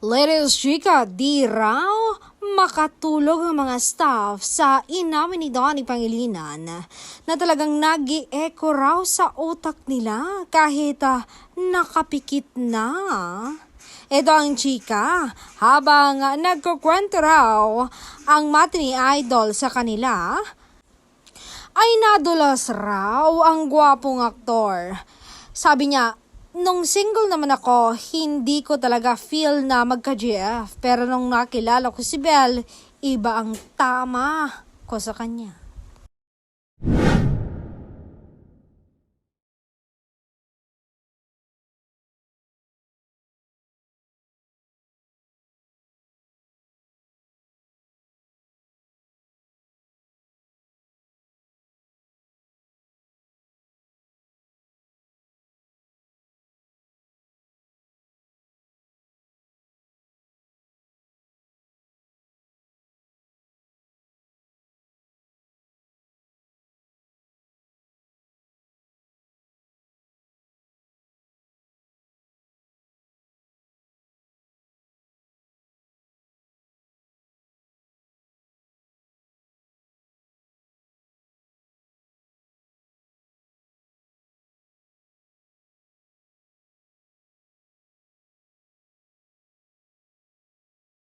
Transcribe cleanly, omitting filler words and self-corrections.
Ladies chika, di raw makatulog ang mga staff sa inamin ni Donnie Pangilinan na talagang nag-i-echo raw sa utak nila kahit nakapikit na. Ito ang chika, habang nagkukwento raw ang matinee idol sa kanila, ay nadulas raw ang gwapong aktor. Sabi niya, nung single naman ako, hindi ko talaga feel na magka-GF. Pero nung nakilala ko si Belle, iba ang tama ko sa kanya.